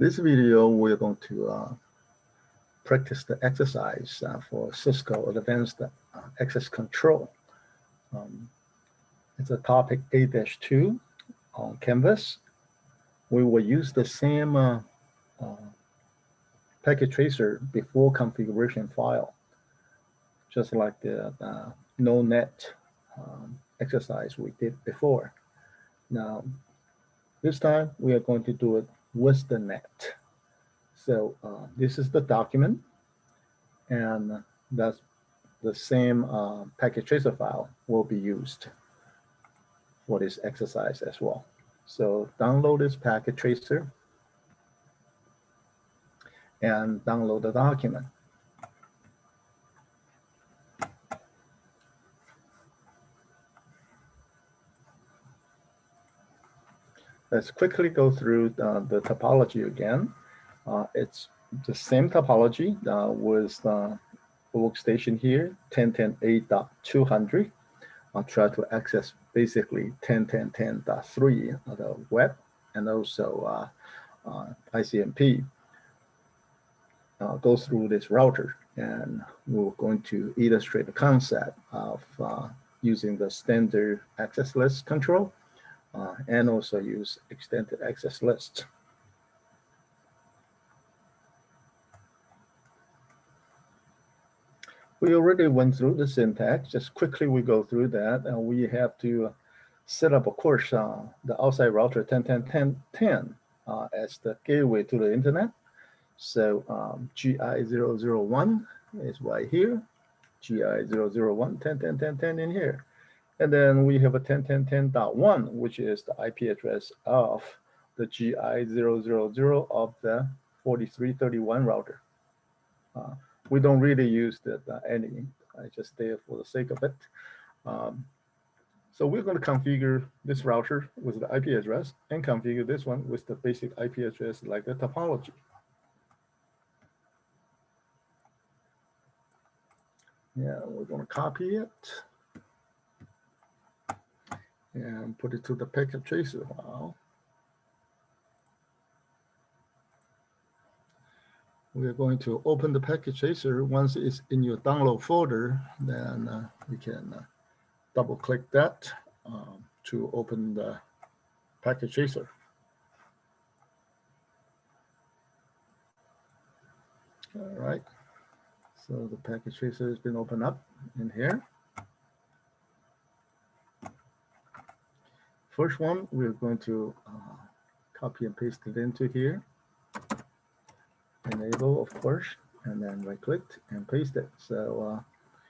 This video, we're going to practice the exercise for Cisco Advanced Access Control. It's a topic 8-2 on Canvas. We will use the same packet tracer before configuration file, just like the no net exercise we did before. Now, this time we are going to do it with the net. So this is the document, and that's the same packet tracer file will be used for this exercise as well. So download this packet tracer and download the document. Let's quickly go through the topology again. It's the same topology with the workstation here, 10.10.8.200. I'll try to access basically 10.10.10.3 the web and also ICMP. Go through this router, and we're going to illustrate the concept of using the standard access list control and also use extended access list. We already went through the syntax. Just quickly we go through that, and we have to set up, of course, the outside router 10.10.10.10 as the gateway to the internet. So GI001 is right here, GI001 10.10.10.10 in here. And then we have a 10.10.10.1, which is the IP address of the GI000 of the 4331 router. We don't really use that any. I just did it for the sake of it. So we're going to configure this router with the IP address and configure this one with the basic IP address like the topology. Yeah, we're going to copy it and put it to the packet tracer file. We're going to open the packet tracer. Once it's in your download folder, then we can double click that to open the packet tracer. All right, so the packet tracer has been opened up in here. First one, we're going to copy and paste it into here. Enable, of course, and then right click and paste it. So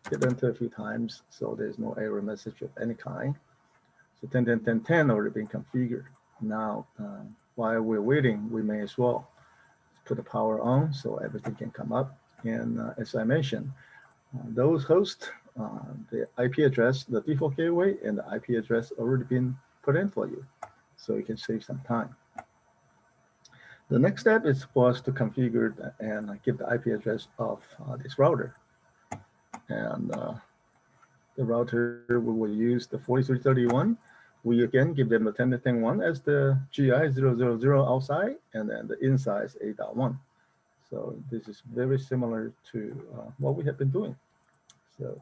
hit enter a few times so there's no error message of any kind. So 10.10.10.10 already been configured. Now, while we're waiting, we may as well put the power on so everything can come up. And as I mentioned, those hosts, the IP address, the default gateway, and the IP address already been put in for you, so you can save some time. The next step is for us to configure and give the IP address of this router. And the router, we will use the 4331. We again give them the 10.10.1 as the GI000 outside, and then the inside is 8.1. So this is very similar to what we have been doing. So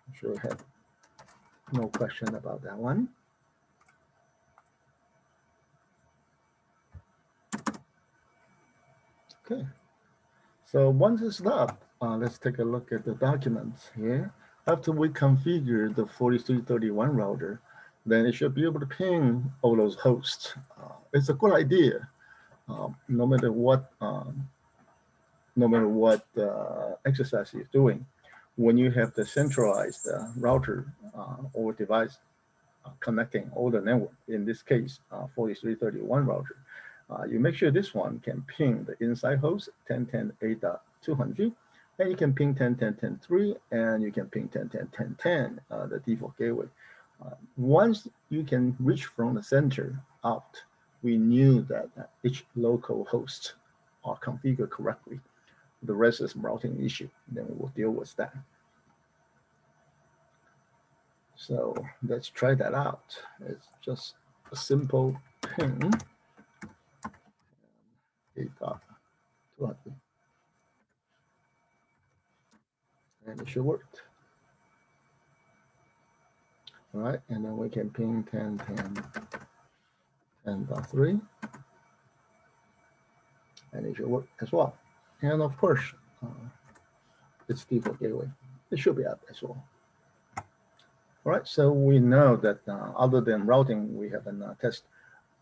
I'm sure I have no question about that one. Okay, so once it's up, let's take a look at the documents here. After we configure the 4331 router, then it should be able to ping all those hosts. It's a good idea, no matter what exercise you're doing. When you have the centralized router or device connecting all the network, in this case, 4331 router, you make sure this one can ping the inside host 10.10.8.200, and you can ping 10.10.10.3, and you can ping 10.10.10.10, the default gateway. Once you can reach from the center out, we knew that each local host are configured correctly. The rest is routing issue. Then we will deal with that. So let's try that out. It's just a simple ping 8.200. And it should work. All right, and then we can ping 10.3, and it should work as well. And of course, it's default gateway. It should be up as well. All right, so we know that other than routing, we have a test.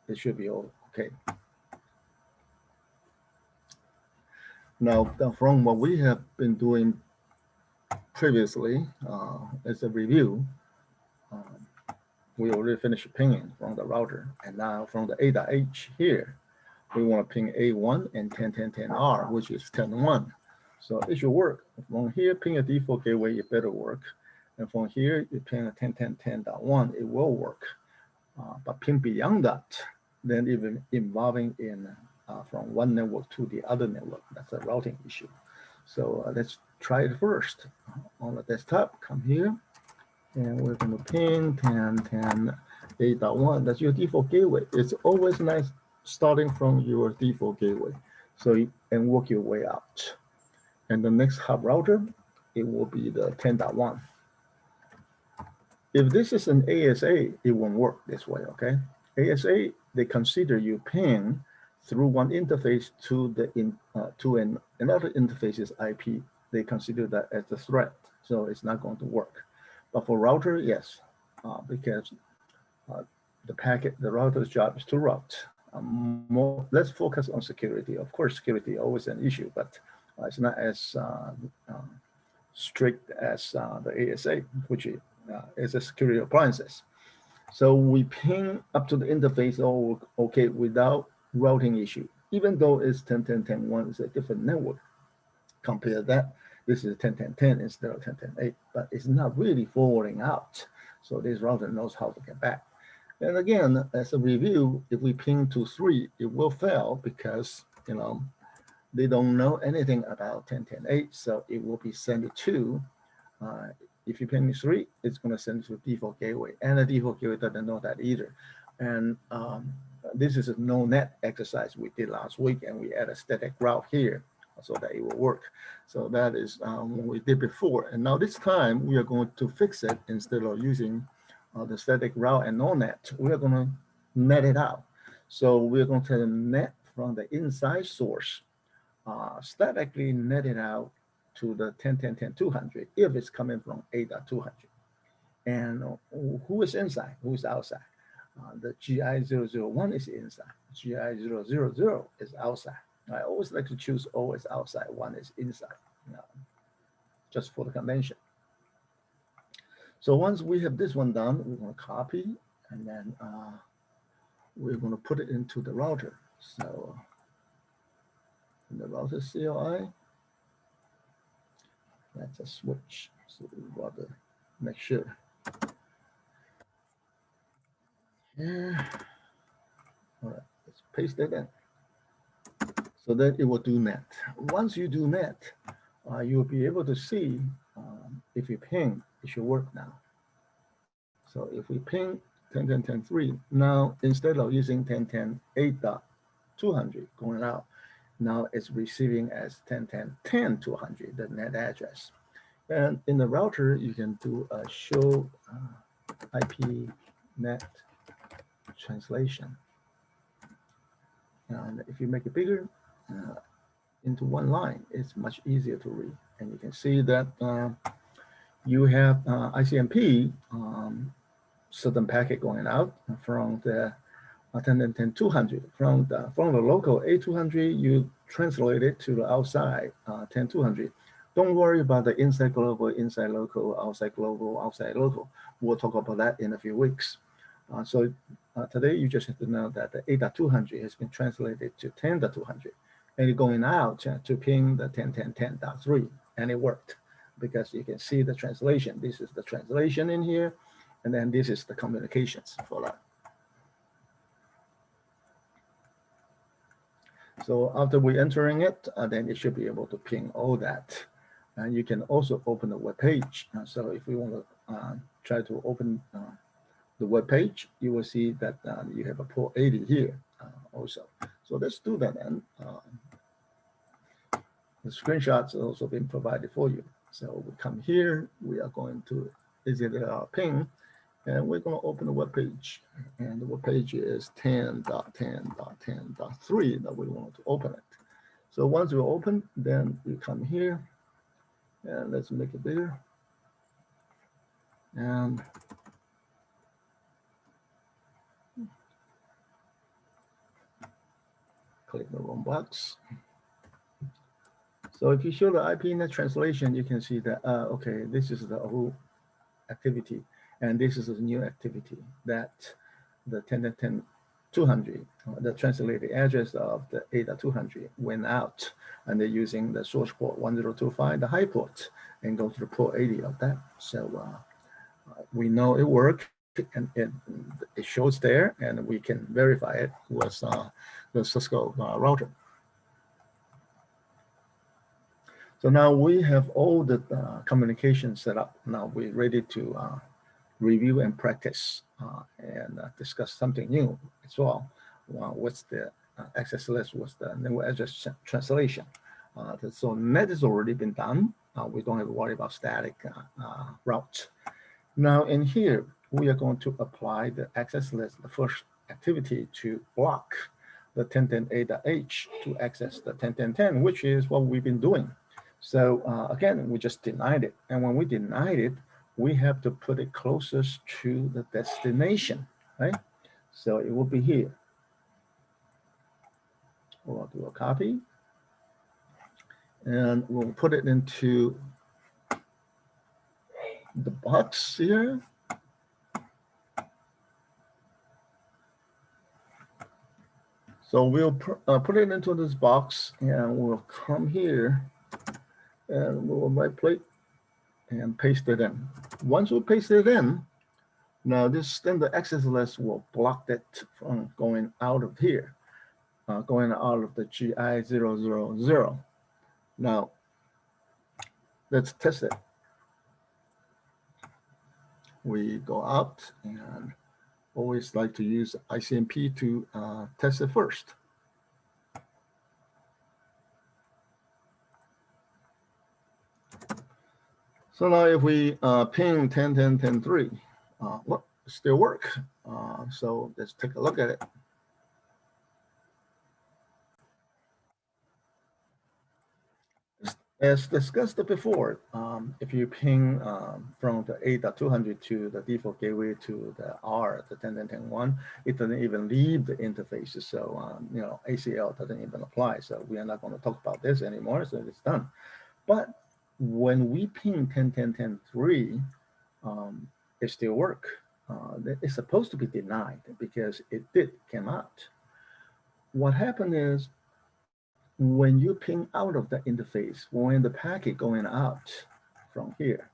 It should be all okay. Now, from what we have been doing previously as a review, we already finished pinging from the router, and now from the A.H here, we want to ping A1 and 10.10.10R, which is 10.1. So it should work. From here, ping a default gateway, it better work. And from here, you ping a 10.10.10.1, it will work. But ping beyond that, then even involving in from one network to the other network, that's a routing issue. So let's try it first. On the desktop, come here, and we're going to ping 10.10.8.1. That's your default gateway. It's always nice starting from your default gateway, so and work your way out. And the next hub router, it will be the 10.1. If this is an ASA, it won't work this way, okay? ASA, they consider you ping through one interface to another interface's IP. They consider that as a threat, so it's not going to work. But for router, yes, because the router's job is to route. Let's focus on security. Of course, security is always an issue, but it's not as strict as the ASA, which is a security appliances. So we ping up to the interface all okay without routing issue, even though it's 10.10.10.1 is a different network. Compare that, this is 10.10.10 instead of 10.10.8, but it's not really forwarding out. So this router knows how to get back. And again, as a review, if we ping to 3, it will fail because they don't know anything about 10.10.8, so it will be sent to. If you ping 3, it's going to send to default gateway, and the default gateway doesn't know that either. And this is a no net exercise we did last week, and we add a static route here so that it will work. So that is what we did before. And now this time we are going to fix it. Instead of using the static route and no net, we are going to net it out. So we're going to net from the inside source, statically net it out to the 10.10.10.200 if it's coming from 8.200. And who is inside? Who is outside? The GI001 is inside. GI000 is outside. I always like to choose always outside. One is inside, just for the convention. So once we have this one done, we're going to copy, and then we're going to put it into the router. So in the router CLI, that's a switch. So we want to make sure. Yeah. All right, let's paste that in. So that it will do net. Once you do net, you'll be able to see if you ping, it should work now. So if we ping 10.10.10.3, now instead of using 10.10.8.200 going out, now it's receiving as 10.10.10.200, the net address. And in the router, you can do a show IP net translation. And if you make it bigger into one line, it's much easier to read. And you can see that you have ICMP certain packet going out from the 10.10.200. From the local A200, you translate it to the outside 10.200. Don't worry about the inside global, inside local, outside global, outside local. We'll talk about that in a few weeks. So today you just have to know that the 8.200 has been translated to 10.200, and it's going out to ping the 10.10.10.3, and it worked because you can see the translation. This is the translation in here, and then this is the communications for that. So after we entering it, then it should be able to ping all that. And you can also open the web page. So if we want to try to open the web page, you will see that you have a port 80 here also. So let's do that then. The screenshots are also being provided for you. So we come here, we are going to visit our ping, and we're going to open the web page. And the web page is 10.10.10.3 that we want to open it. So once we open, then we come here, and let's make it bigger. And click the wrong box. So if you show the IPNet translation, you can see that, okay, this is the old activity, and this is a new activity that the 10.10.200, the translated address of the 8.200 went out, and they're using the source port 1025, the high port, and go to the port 80 of that. So we know it worked, and it shows there, and we can verify it with the Cisco router. So now we have all the communication set up. Now we're ready to review and practice and discuss something new as well. What's the access list? What's the network address translation? So NAT has already been done. We don't have to worry about static routes. Now in here, we are going to apply the access list, the first activity, to block the 10.10a.h to access the 10.10.10, which is what we've been doing. So again, we just denied it. And when we denied it, we have to put it closest to the destination, right? So it will be here. We'll do a copy. And we'll put it into the box here. So we'll put it into this box, and we'll come here, and we'll right click and paste it in. Once we paste it in, now then the access list will block it from going out of here, going out of the GI000. Now let's test it. We go out, and always like to use ICMP to test it first. So now if we ping 10.10.10.3, well, it still work. So let's take a look at it. As discussed before, if you ping from the 8.200 to the default gateway to the R, the 10.10.10.1, it doesn't even leave the interface. So, you know, ACL doesn't even apply. So we are not going to talk about this anymore. So it's done. But when we ping 10.10.10.3, it still work. It's supposed to be denied because it did come out. What happened is, when you ping out of the interface, when the packet going out from here,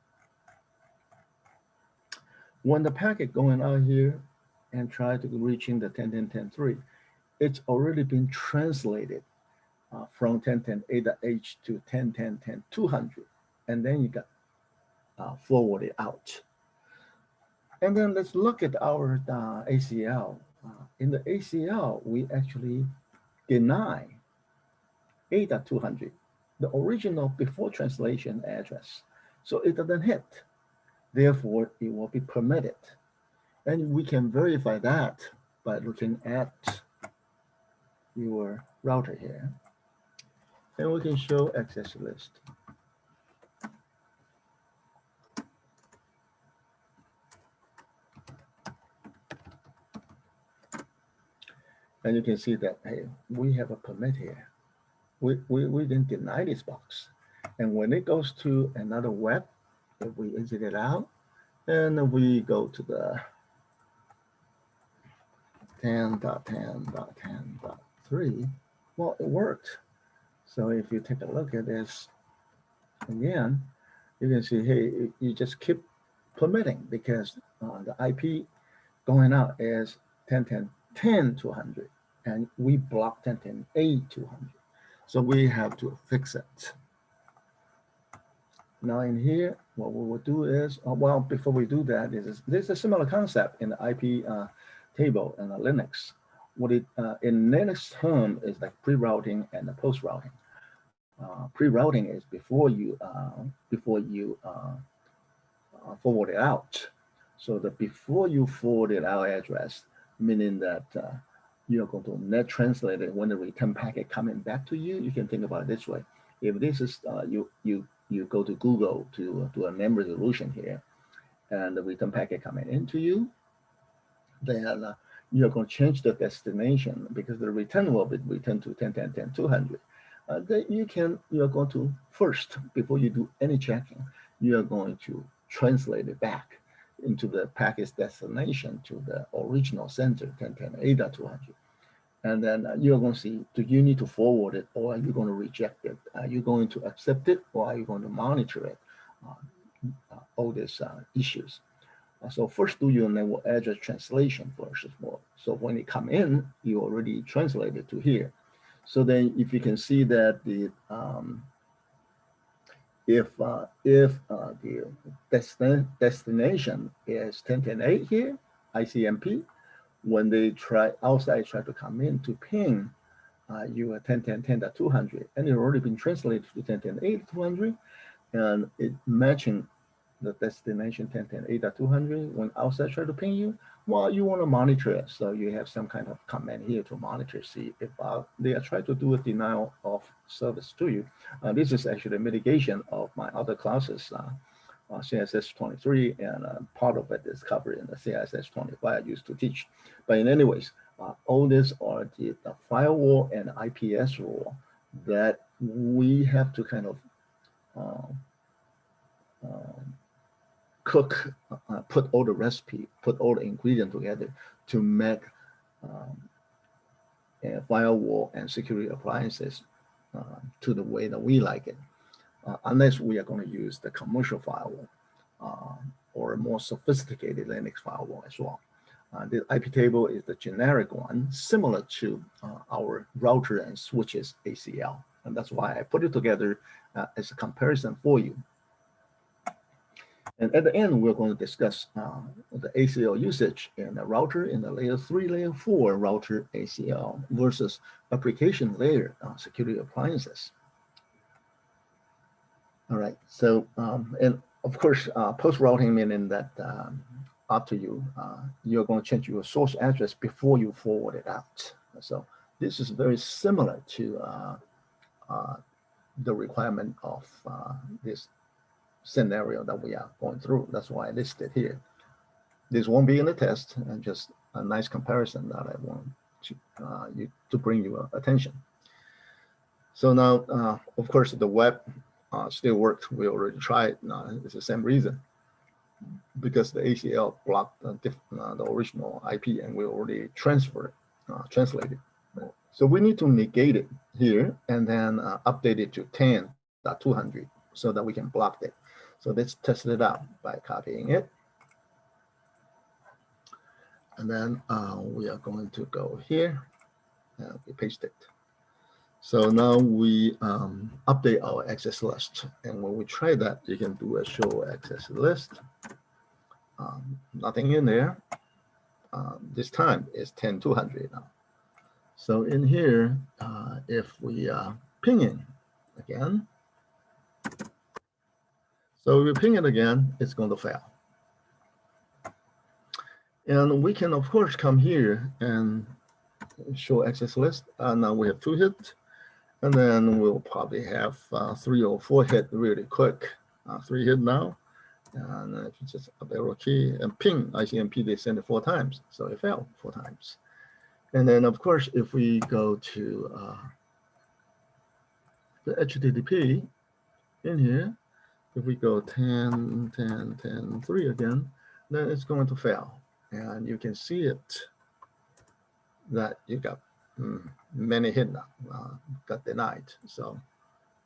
when the packet going out here and try to reaching the 10.10.10.3, it's already been translated from 10.10a.h to 10.10.10.200, and then you got forwarded out. And then let's look at our ACL. In the ACL, we actually deny 8.200, the original before translation address. So it doesn't hit. Therefore, it will be permitted. And we can verify that by looking at your router here. And we can show access list. And you can see that, hey, we have a permit here. We didn't deny this box. And when it goes to another web, if we exit it out, and we go to the 10.10.10.3, well, it worked. So if you take a look at this again, you can see, hey, you just keep permitting because the IP going out is 10.10.10.200, and we block 10.10a.200. So we have to fix it. Now in here, what we will do is, well, before we do that, there's a similar concept in the IP table in the Linux. what it in Linux term is like pre-routing and the post-routing. Pre-routing is before you forward it out. So that before you forward it out address, meaning that you're going to net translate it when the return packet coming back to you. You can think about it this way: if this is you go to Google to do a name resolution here, and the return packet coming into you, then you're going to change the destination because the return will be returned to 10.10.10.200. Then you're going to first, before you do any checking, you're going to translate it back into the packet's destination to the original sender 10.10.8.200. And then you're going to see, do you need to forward it, or are you going to reject it? Are you going to accept it, or are you going to monitor it? All these issues. So first do your network address translation first of all. So when it come in, you already translate it to here. So then if you can see that the if the destination is 10.10.8 here, ICMP, when they outside try to come in to ping you at 10.10.10.200, and it's already been translated to 10.10.8.200, and it matching the destination 10.10.8.200 when outside try to ping you, well, you want to monitor it. So you have some kind of command here to monitor, see if they are trying to do a denial of service to you. This is actually a mitigation of my other classes, CSS 23, and part of it is covered in the CSS 25 I used to teach. But in anyways, all these are the firewall and IPS rule that we have to kind of cook, put all the recipe, put all the ingredient together to make firewall and security appliances to the way that we like it, unless we are going to use the commercial firewall or a more sophisticated Linux firewall as well. The IP table is the generic one, similar to our router and switches ACL. And that's why I put it together as a comparison for you. And at the end, we're going to discuss the ACL usage in the router in the layer 3, layer 4 router ACL versus application layer security appliances. All right, so, and of course, post-routing meaning that after you're going to change your source address before you forward it out. So this is very similar to the requirement of this scenario that we are going through. That's why I listed here. This won't be in the test, and just a nice comparison that I want to bring your attention. So now, of course, the web still works. We already tried. It's the same reason, because the ACL blocked the original IP, and we already translated. So we need to negate it here and then update it to 10.200 so that we can block it. So let's test it out by copying it. And then we are going to go here and we paste it. So now we update our access list. And when we try that, you can do a show access list. Nothing in there. This time it's 10.200 now. So in here, if we ping in again, so we ping it again, it's going to fail. And we can, of course, come here and show access list. Now we have 2 hits, and then we'll probably have 3 or 4 hits really quick. 3 hits now, and if you just up arrow key and ping ICMP, they send it 4 times, so it failed 4 times. And then, of course, if we go to the HTTP in here, if we go 10.10.10.3 again, then it's going to fail. And you can see it that you got many hits now, got denied. So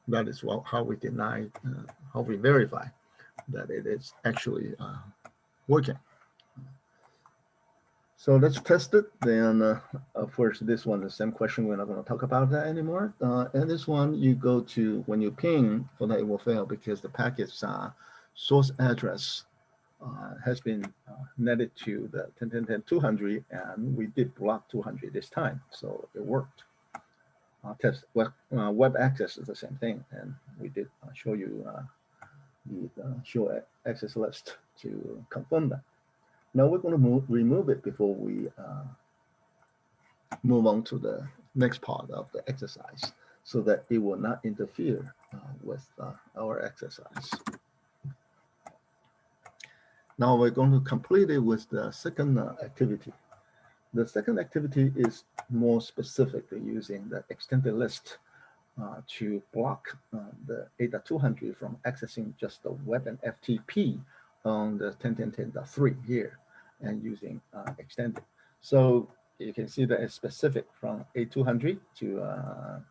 that is how we deny, how we verify that it is actually working. So let's test it. Then, of course, this one, the same question. We're not going to talk about that anymore. And this one, you go to, when you ping, for that it will fail because the packet's source address has been netted to the 10-10-10-200, and we did block 200 this time, so it worked. Test web access is the same thing, and we did show you the show access list to confirm that. Now we're going to remove it before we move on to the next part of the exercise, so that it will not interfere with our exercise. Now we're going to complete it with the second activity. The second activity is more specifically using the extended list to block the ADA200 from accessing just the web and FTP on the 10.10.10.3 here, and using extended. So you can see that it's specific from A200 to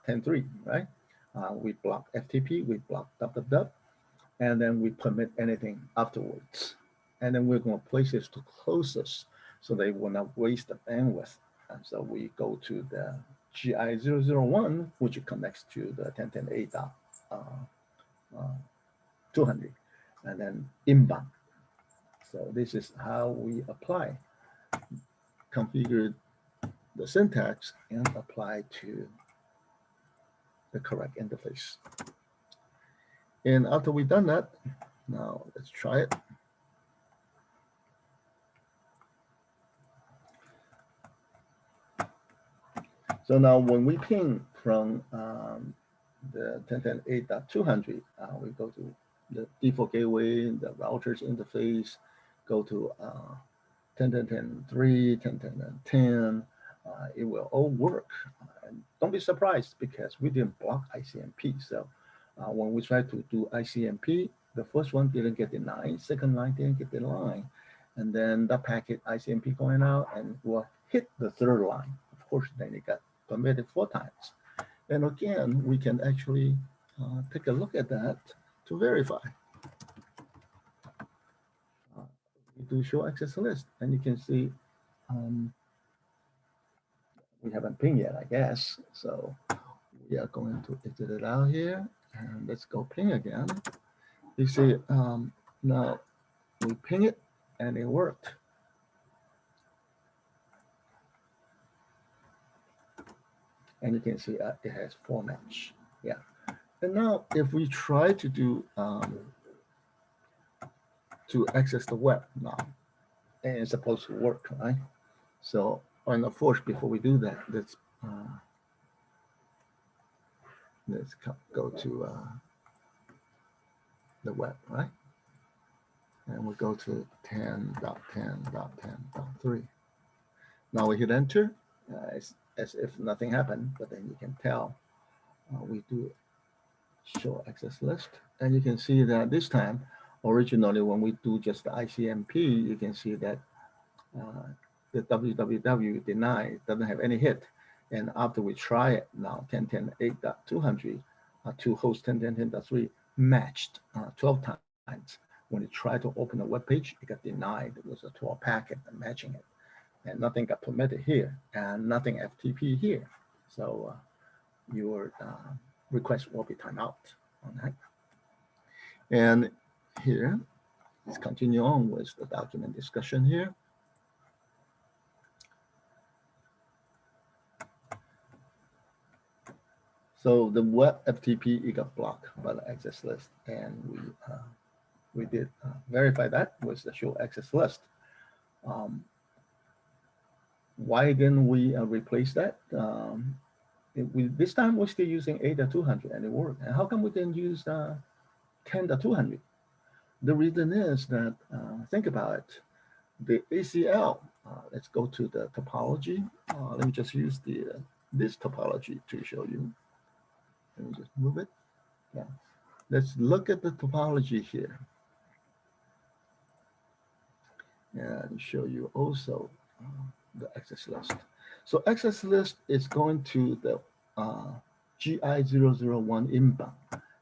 10.3, right? We block FTP, we block www, and then we permit anything afterwards. And then we're going to place this to closest so they will not waste the bandwidth. And so we go to the GI001, which connects to the 10.10.8.200, and then inbound. So this is how we apply, configure the syntax, and apply to the correct interface. And after we've done that, now let's try it. So now when we ping from the 10.10.8.200, we go to the default gateway, the routers interface, go to 10.10.10.3, 10.10.10.10, it will all work. And don't be surprised because we didn't block ICMP. So when we try to do ICMP, the first one didn't get denied, second line didn't get denied, and then the packet ICMP going out and will hit the third line. Of course, then it got permitted 4 times. And again, we can actually take a look at that to verify. We do show access list, and you can see we haven't pinged yet, I guess. So we are going to exit it out here, and let's go ping again. You see, now we ping it, and it worked. And you can see it has 4 match. Yeah. And now if we try to do to access the web now, and it's supposed to work, right? So, and of course, before we do that, let's go to the web, right? And we go to 10.10.10.3. Now we hit enter. It's as if nothing happened, but then you can tell we do show access list, and you can see that this time, originally when we do just the ICMP, you can see that the www deny doesn't have any hit, and after we try it now 10.10.8.200 to host 10.10.10.3 matched 12 times. When you try to open a web page, it got denied. It was a 12 packet matching it, and nothing got permitted here, and nothing FTP here. So your request will be timed out on that. And here, let's continue on with the document discussion here. So the web FTP, it got blocked by the access list, and we did verify that with the show access list. Why didn't we replace that? This time we're still using ADA200 and it worked. And how come we didn't use 10.200? The reason is that, think about it, the ACL, let's go to the topology. Let me just use this topology to show you. Let me just move it. Yeah. Let's look at the topology here. And show you also the access list. So access list is going to the GI001 inbound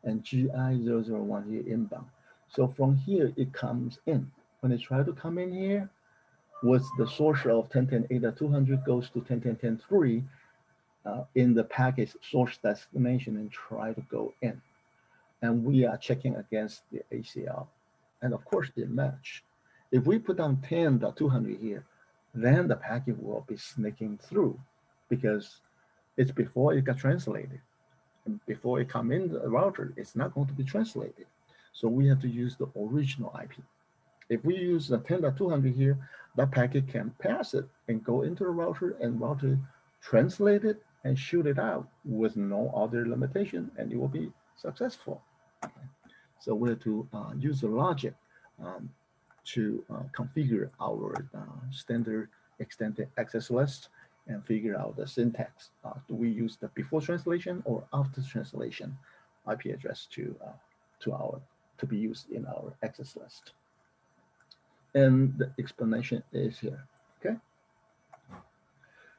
and GI001 here inbound. So from here, it comes in. When it tries to come in here, with the source of 10.10.8.200 goes to 10.10.10.3 in the package source destination and try to go in. And we are checking against the ACL. And of course, it matched. If we put down 10.200 here, then the packet will be sneaking through because it's before it got translated. And before it come in the router, it's not going to be translated. So we have to use the original IP. If we use the 10.200 here, that packet can pass it and go into the router, and router translate it and shoot it out with no other limitation, and it will be successful. So we have to use the logic to configure our standard extended access list and figure out the syntax. Do we use the before translation or after translation IP address to be used in our access list? And the explanation is here. Okay.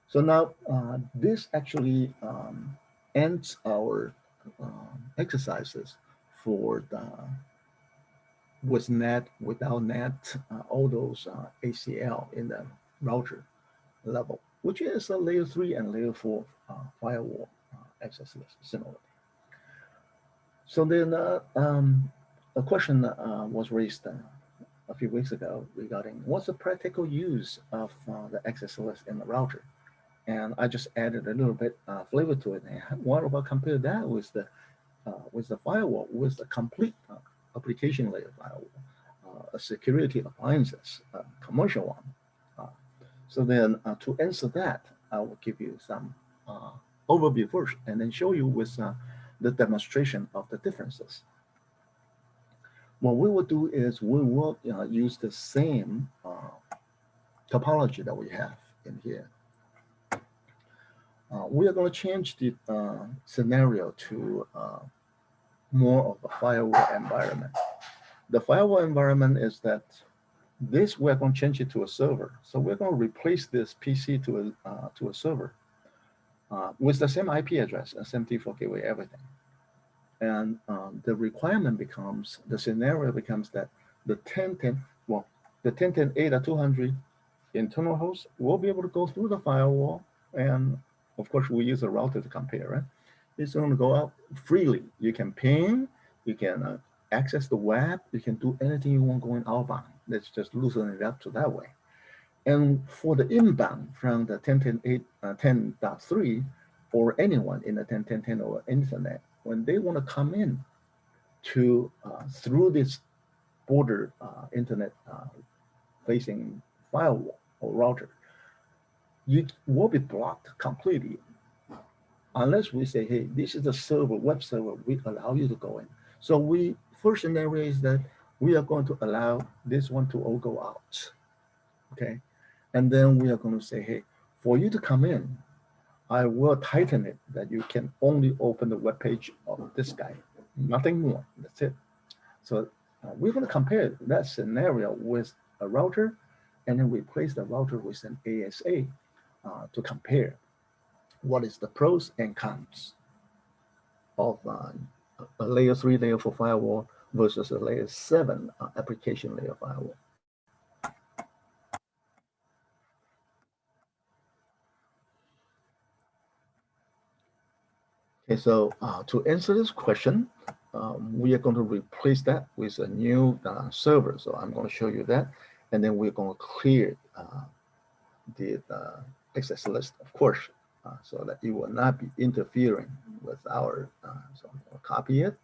So now this actually ends our exercises for the with NAT, without NAT, all those ACL in the router level, which is a layer 3 and layer 4 firewall access list similarly. So then a question was raised a few weeks ago regarding what's the practical use of the access list in the router. And I just added a little bit flavor to it. And what about compare that with the firewall, with the complete application layer firewall, security appliances, commercial one. So then to answer that, I will give you some overview first and then show you with the demonstration of the differences. What we will do is we will use the same topology that we have in here. We are going to change the scenario to more of a firewall environment. The firewall environment is that this we're going to change it to a server. So we're going to replace this PC to a server with the same IP address, SMT4 gateway, everything. And the requirement becomes, the scenario becomes that the 10.10.8.200 internal host will be able to go through the firewall, and of course we use a router to compare, right? It's going to go out freely. You can ping, you can access the web, you can do anything you want going outbound. Let's just loosen it up to that way. And for the inbound from the 10.10.8, 10.3 or anyone in the 10.10.10 or internet, when they want to come in to through this border internet facing firewall or router, you will be blocked completely unless we say, hey, this is a server, web server, we allow you to go in. So first scenario is that we are going to allow this one to all go out, okay? And then we are going to say, hey, for you to come in, I will tighten it that you can only open the web page of this guy, nothing more, that's it. So we're going to compare that scenario with a router, and then replace the router with an ASA to compare what is the pros and cons of a layer 3, layer 4 firewall versus a layer 7 application layer firewall. Okay, so to answer this question, we are going to replace that with a new server. So I'm going to show you that, and then we're going to clear the access list, of course, so that it will not be interfering with our, so I'm going to copy it,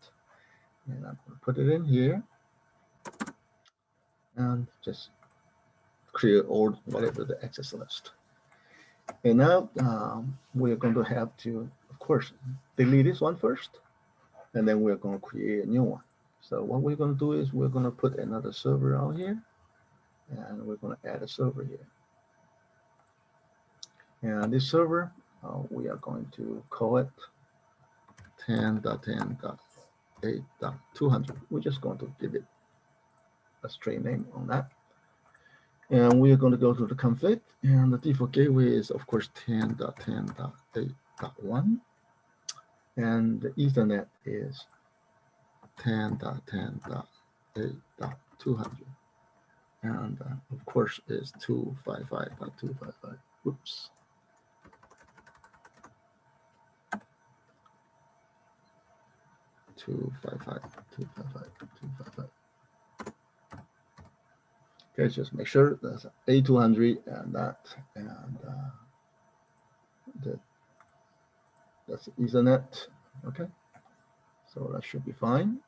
and I'm going to put it in here, and just clear all whatever the access list. And now we're going to have to, of course, delete this one first, and then we're going to create a new one. So what we're going to do is we're going to put another server out here, and we're going to add a server here. And this server, we are going to call it 10.10.8.200. We're just going to give it a straight name on that. And we are going to go to the config, and the default gateway is, of course, 10.10.8.1. And the Ethernet is 10.10.8.200. And of course, is 255.255. Oops. Okay, just make sure that's A200 and that, and that's Ethernet. Okay, so that should be fine.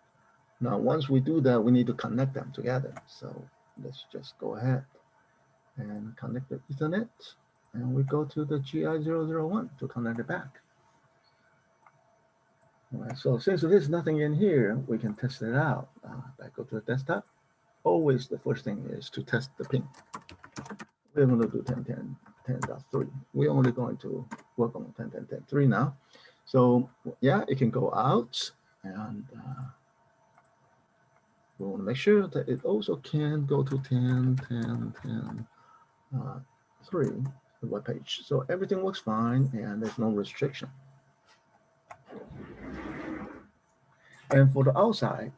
Now, once we do that, we need to connect them together. So let's just go ahead and connect the Ethernet, and we go to the GI001 to connect it back. All right, so since there's nothing in here, we can test it out. Back go to the desktop. Always the first thing is to test the ping. We're going to do 10.10.10.3. We're only going to work on 10.10.10.3 now. So yeah, it can go out, and we want to make sure that it also can go to 10.10.10.3, the web page. So everything works fine, and there's no restriction. And for the outside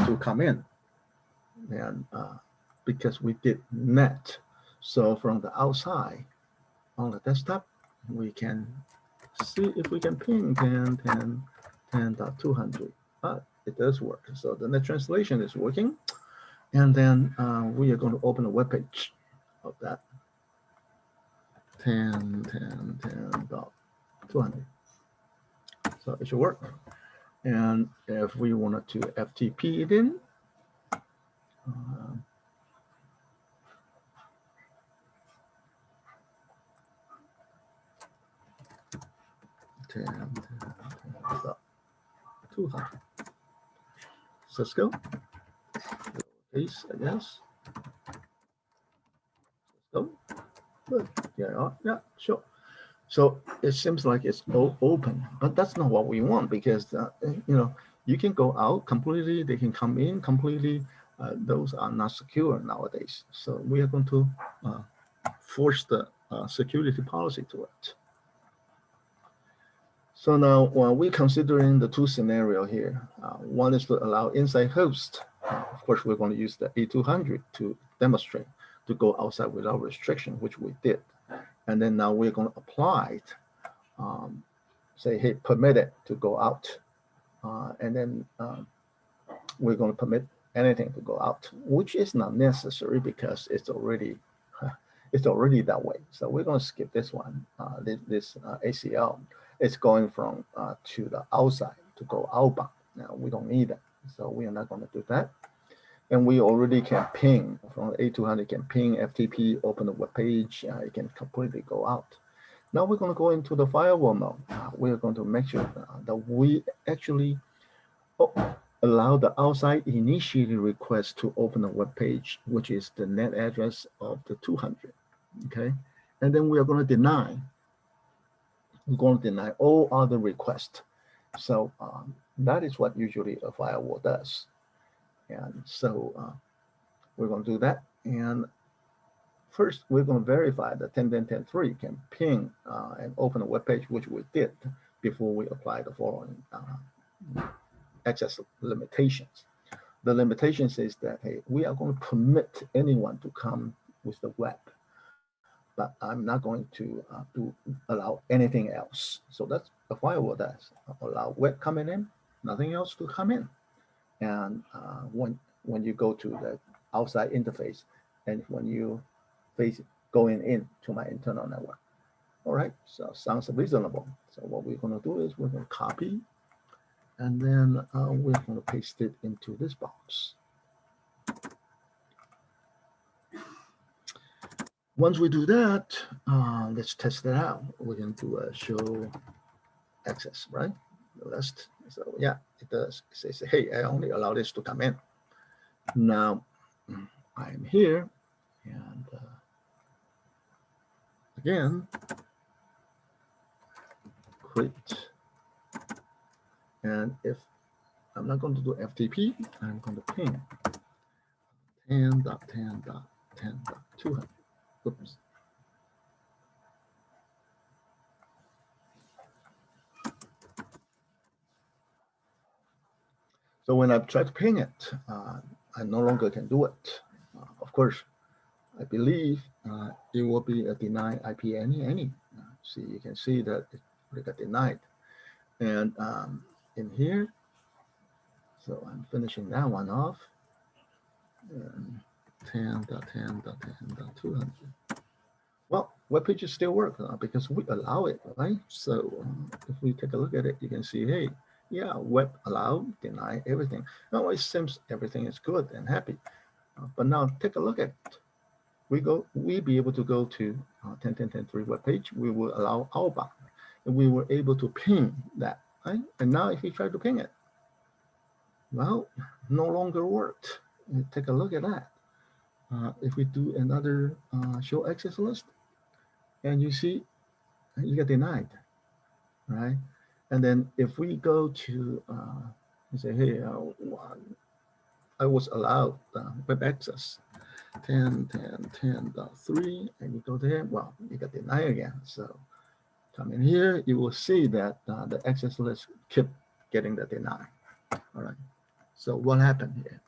to come in, and because we did NAT, so from the outside on the desktop, we can see if we can ping 10.10.200. It does work. So the net translation is working. And then we are going to open a web page of that 10.10.10.200. So it should work. And if we wanted to FTP it in, 10.10.200. Let's go. Paste, I guess. Let's go. Good. Yeah, sure. So it seems like it's open, but that's not what we want, because you can go out completely, they can come in completely. Those are not secure nowadays. So we are going to force the security policy to it. So now we're considering the two scenarios here. One is to allow inside host. Of course, we're going to use the A200 to demonstrate to go outside without restriction, which we did. And then now we're going to apply it, say, hey, permit it to go out. And then we're going to permit anything to go out, which is not necessary because it's already that way. So we're going to skip this one. This ACL is going from to the outside to go outbound. Now we don't need that, so we are not going to do that. And we already can ping from A200, can ping FTP, open the web page, it can completely go out. Now we're going to go into the firewall mode. We're going to make sure that we actually allow the outside initiated request to open a web page, which is the net address of the 200. Okay, and then we are going to deny. We're going to deny all other requests. So that is what usually a firewall does. And so we're going to do that. And first, we're going to verify that 10.10.10.3 can ping and open a web page, which we did before we apply the following access limitations. The limitation says that, hey, we are going to permit anyone to come with the web, but I'm not going to allow anything else. So that's a firewall does. Allow web coming in, nothing else to come in. And when you go to the outside interface, and when you face going in to my internal network. All right, so sounds reasonable. So what we're going to do is we're going to copy, and then we're going to paste it into this box. Once we do that, let's test it out. We're going to show access, right? The list. So yeah, it does. It says, hey, I only allow this to come in. Now I'm here, and again, quit. And if I'm not going to do FTP, I'm going to ping 10.10.10.200. Oops. So when I try to ping it, I no longer can do it. Of course, I believe it will be a denied IP any. See, you can see that it got denied. And in here, so I'm finishing that one off. And 10.10.10.200. Well, web pages still work because we allow it, right? So if we take a look at it, you can see, hey, yeah, web allow, deny, everything. Now it seems everything is good and happy. But now take a look at it. We be able to go to 10.10.10.3 web page. We will allow outbound, and we were able to ping that, right? And now if we try to ping it, well, no longer worked. Take a look at that. If we do another show access list, and you see you get denied, right? And then if we go to say, hey, I was allowed web access 10.10.10.3, and you go there, well, you get denied again. So come in here, you will see that the access list kept getting the deny. All right. So what happened here?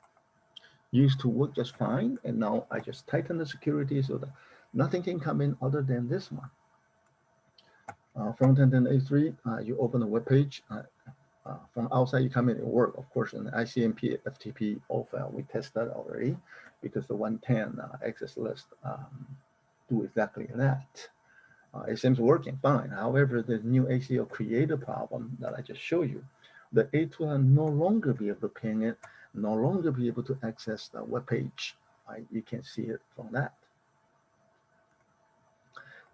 Used to work just fine, and now I just tighten the security so that nothing can come in other than this one. From 10.10.A3, you open the web page. From outside, you come in and work. Of course, in the ICMP, FTP, all file, we tested that already because the 110 access list do exactly that. It seems working fine. However, the new ACL created a problem that I just showed you. The A2 no longer be able to ping it, no longer be able to access the web page. You can see it from that.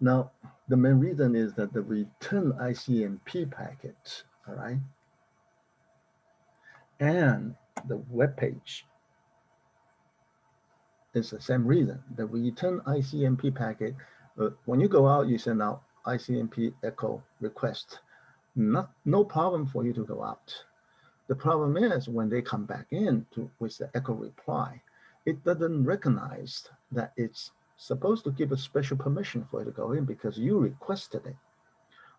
Now, the main reason is that the return ICMP packet, all right, and the web page is the same reason. The return ICMP packet, when you go out, you send out ICMP echo request. No problem for you to go out. The problem is when they come back in with the echo reply, it doesn't recognize that it's supposed to give a special permission for it to go in because you requested it.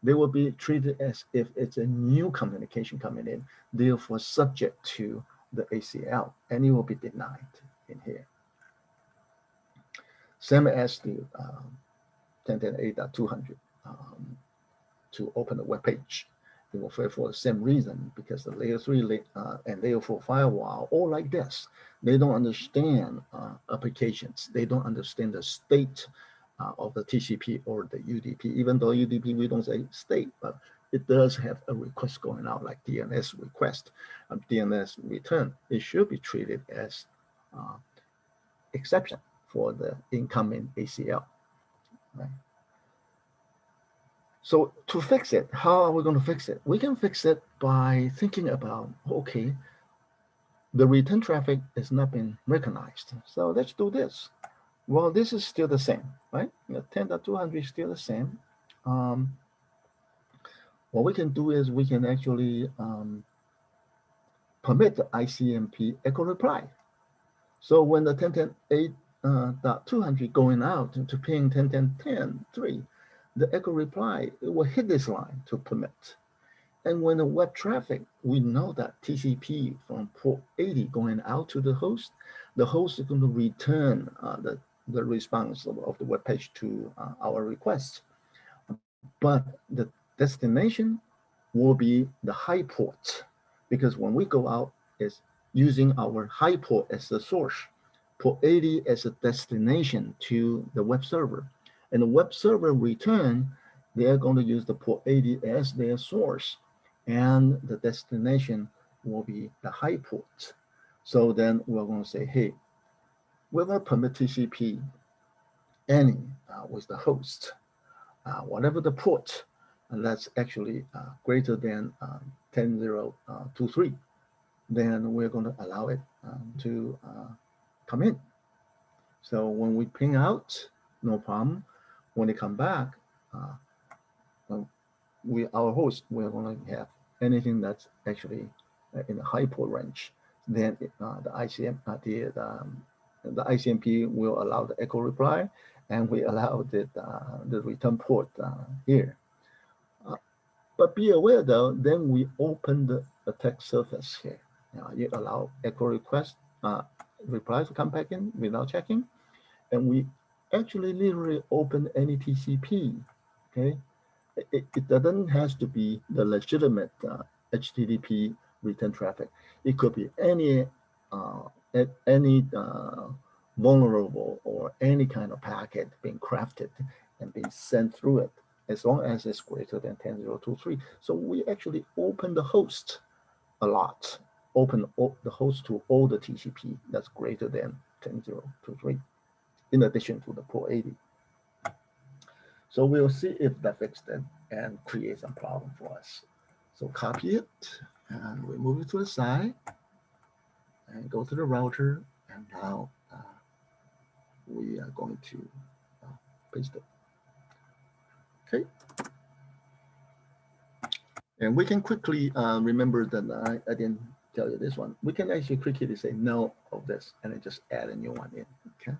They will be treated as if it's a new communication coming in, therefore subject to the ACL, and it will be denied in here. Same as the 10.10.8.200 to open a web page. It will fail for the same reason because the layer 3 and layer 4 firewall, all like this, they don't understand applications. They don't understand the state of the TCP or the UDP. Even though UDP, we don't say state, but it does have a request going out like DNS request, DNS return. It should be treated as exception for the incoming ACL. Right? So to fix it, how are we going to fix it? We can fix it by thinking about, okay, the return traffic is not being recognized. So let's do this. Well, this is still the same, right? 10.200 is still the same. What we can do is we can actually permit the ICMP echo reply. So when the 10.10.8.200 going out to ping 10.10.10.3, the echo reply, it will hit this line to permit. And when the web traffic, we know that TCP from port 80 going out to the host is going to return the response of the web page to our request. But the destination will be the high port, because when we go out, it's using our high port as the source, port 80 as a destination to the web server. And the web server return, they are going to use the port 80 as their source, and the destination will be the high port. So then we're going to say, hey, we're going to permit TCP any with the host, whatever the port, and that's actually greater than 10.0.23, then we're going to allow it to come in. So when we ping out, no problem. When they come back, our host, we're going to have anything that's actually in the high port range. Then the ICMP will allow the echo reply, and we allow the return port here. But be aware though, then we open the attack surface here. You allow echo request replies to come back in without checking, and we actually literally open any TCP. Okay, it doesn't have to be the legitimate HTTP return traffic. It could be any vulnerable or any kind of packet being crafted and being sent through it, as long as it's greater than 10.0.23. So we actually open the host a lot, open the host to all the TCP that's greater than 10.0.23, in addition to the port 80. So we'll see if that fixed it and create some problem for us. So copy it, and we move it to the side, and go to the router, and now we are going to paste it. Okay. And we can quickly remember that I didn't tell you this one. We can actually quickly say no of this, and then just add a new one in. Okay.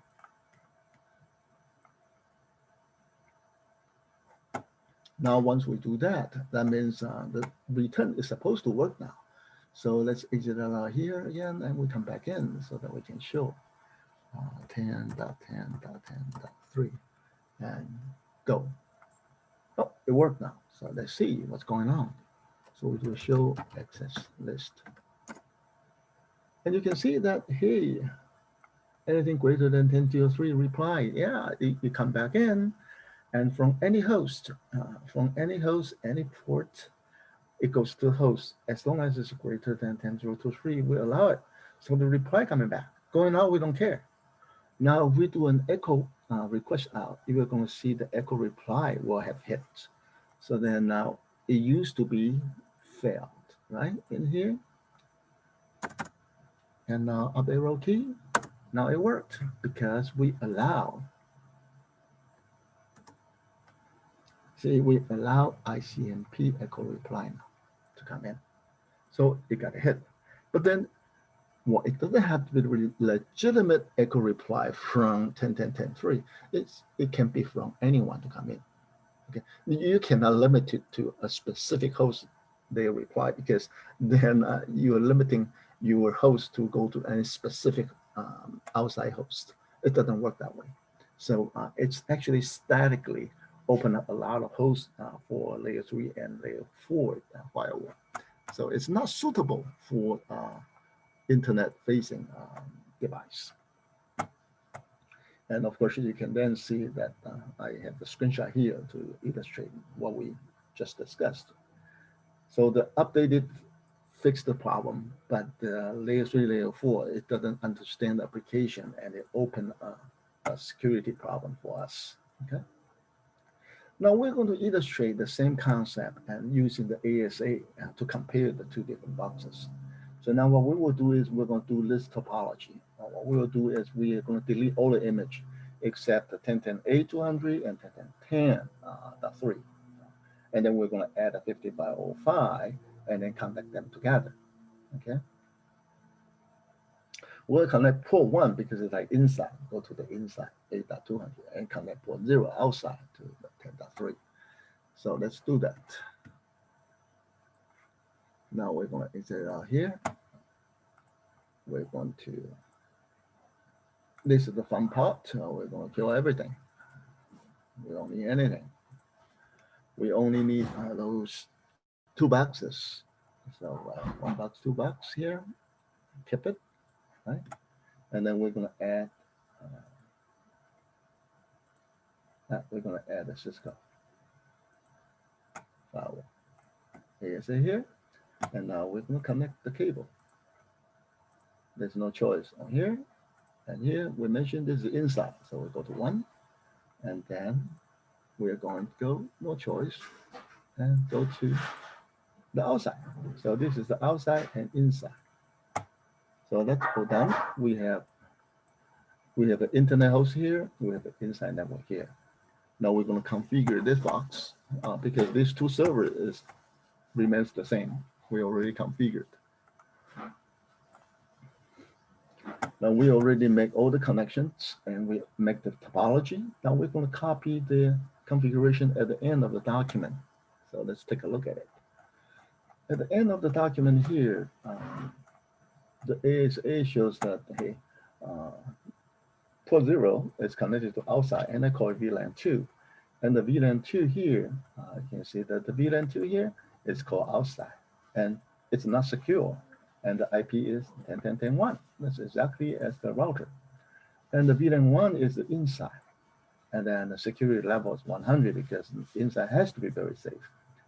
Now, once we do that, that means the return is supposed to work now. So let's exit out here again, and we come back in so that we can show 10.10.10.3 and go. Oh, it worked now. So let's see what's going on. So we do show access list. And you can see that, hey, anything greater than 10.03 reply. Yeah, you come back in, and from any host, any port, it goes to the host. As long as it's greater than 10.023, we allow it. So the reply coming back. Going out, we don't care. Now, if we do an echo request out, you're going to see the echo reply will have hit. So then now it used to be failed, right, in here. And now up arrow key, now it worked because we allow, see, we allow ICMP echo reply now to come in. So it got a hit. But then, well, it doesn't have to be really legitimate echo reply from 10.10.10.3. It can be from anyone to come in. Okay, you cannot limit it to a specific host they reply, because then you are limiting your host to go to any specific outside host. It doesn't work that way. So it's actually statically open up a lot of hosts for layer 3 and layer 4 firewall. So it's not suitable for internet facing device. And of course, you can then see that I have the screenshot here to illustrate what we just discussed. So the updated fixed the problem, but the layer 3, layer 4, it doesn't understand the application, and it opened a security problem for us. Okay. Now we're going to illustrate the same concept and using the ASA to compare the two different boxes. So now what we will do is we're going to do list topology. What we will do is we are going to delete all the image except the 10.10.A200 and 10.10.10.3. And then we're going to add a 5505 and then connect them together. Okay. We'll connect port 1 because it's like inside, go to the inside 8.200 and connect port 0 outside to the 10.3. So let's do that. Now we're going to exit out here. We're going to, this is the fun part. We're going to kill everything. We don't need anything. We only need those 2 boxes. So 1 box, 2 box here. Keep it, right? And then we're going to add. We're going to add a Cisco firewall. ASA here, and now we're going to connect the cable. There's no choice on here, and here we mentioned this is inside, so we go to 1, and then we're going to go, no choice, and go to the outside. So this is the outside and inside. So let's go down. We have an internet host here. We have an inside network here. Now we're going to configure this box because these 2 servers remains the same. We already configured. Now we already make all the connections and we make the topology. Now we're going to copy the configuration at the end of the document. So let's take a look at it. At the end of the document here, the ASA shows that, hey, port 0 is connected to outside, and I call it VLAN 2. And the VLAN 2 here, you can see that the VLAN 2 here is called outside, and it's not secure. And the IP is 10.10.10.1. That's exactly as the router. And the VLAN 1 is the inside. And then the security level is 100 because the inside has to be very safe.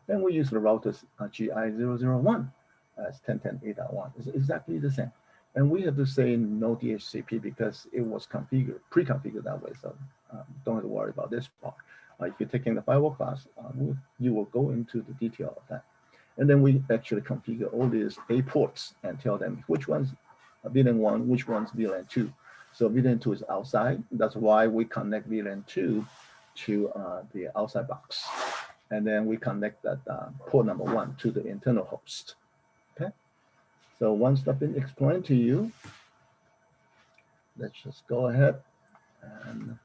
Then we use the router's GI001 as 10.10.8.1. It's exactly the same. And we have to say no DHCP because it was configured, pre-configured that way. So don't have to worry about this part. If you're taking the firewall class, you will go into the detail of that. And then we actually configure all these A ports and tell them which one's VLAN 1, which one's VLAN 2. So VLAN 2 is outside. That's why we connect VLAN 2 to the outside box. And then we connect that port number 1 to the internal host. Okay. So once that's been explained to you, let's just go ahead and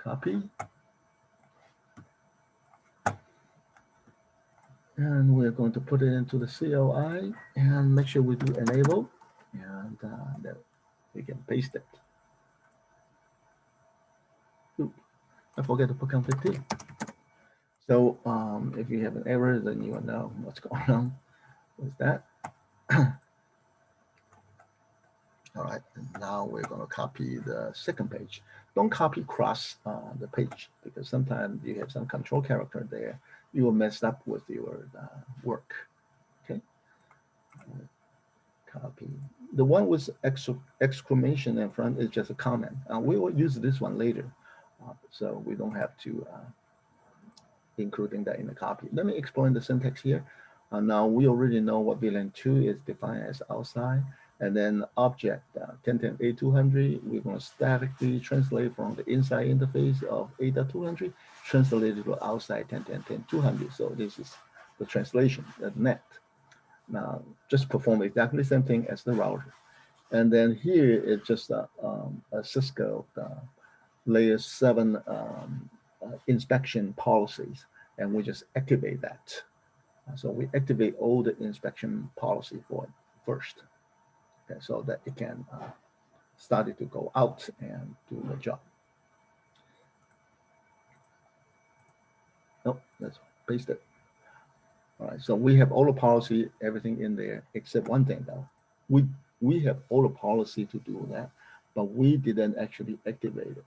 copy. And we're going to put it into the CLI and make sure we do enable, and then we can paste it. Ooh, I forget to put config T. So if you have an error, then you will know what's going on with that. All right, and now we're going to copy the second page. Don't copy across the page because sometimes you have some control character there. You will mess up with your work. Okay. Copy. The one with exclamation in front is just a comment. We will use this one later, so we don't have to including that in the copy. Let me explain the syntax here. Now we already know what VLAN 2 is defined as outside, and then object 10.10.8.200, we're going to statically translate from the inside interface of 8.200, translate it to outside 10.10.200. So this is the translation, the NAT. Now just perform exactly the same thing as the router. And then here it's just a Cisco layer 7 inspection policies, and we just activate that. So we activate all the inspection policy for it first, okay, so that it can start it to go out and do the job. Nope, let's paste it. All right, so we have all the policy, everything in there, except one thing though. We have all the policy to do that, but we didn't actually activate it.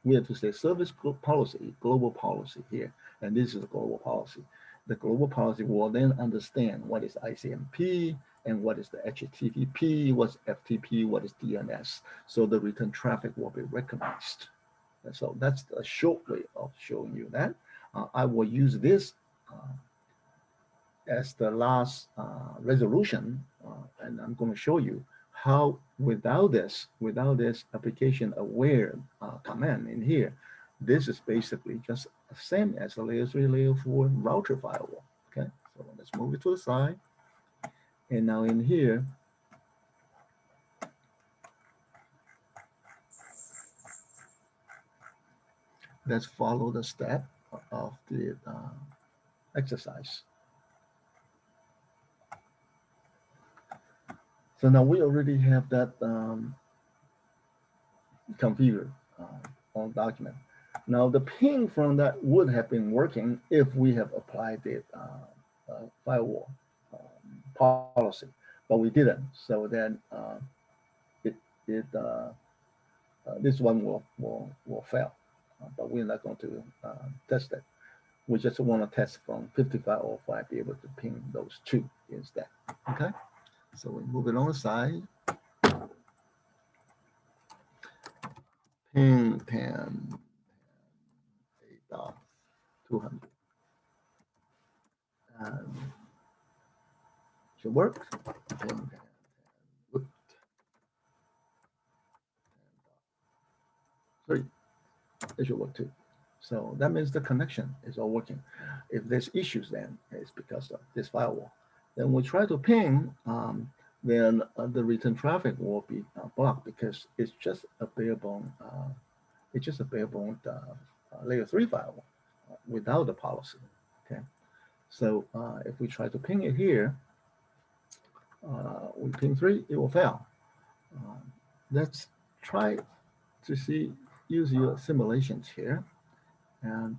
We have to say service policy, global policy here, and this is the global policy. The global policy will then understand what is ICMP and what is the HTTP, what's FTP, what is DNS. So the return traffic will be recognized. And so that's a short way of showing you that. I will use this as the last resolution, and I'm going to show you how without this application aware command in here, this is basically just the same as a layer 3, layer 4 router firewall. Okay, so let's move it to the side. And now in here, let's follow the step of the exercise. So now we already have that configured on document. Now the ping from that would have been working if we have applied the firewall policy, but we didn't. So then this one will fail, but we're not going to test it. We just want to test from 5505, be able to ping those two instead. Okay, so we move it on the side. Ping 10.8.200. Should work. Ping 10. Sorry, it should work too. So that means the connection is all working. If there's issues, then it's because of this firewall. Then we try to ping, then the return traffic will be blocked because it's just a bare bone. It's just a bare bone layer 3 firewall without the policy. Okay, so if we try to ping it here, we ping 3, it will fail. Let's try to see, use your simulations here, and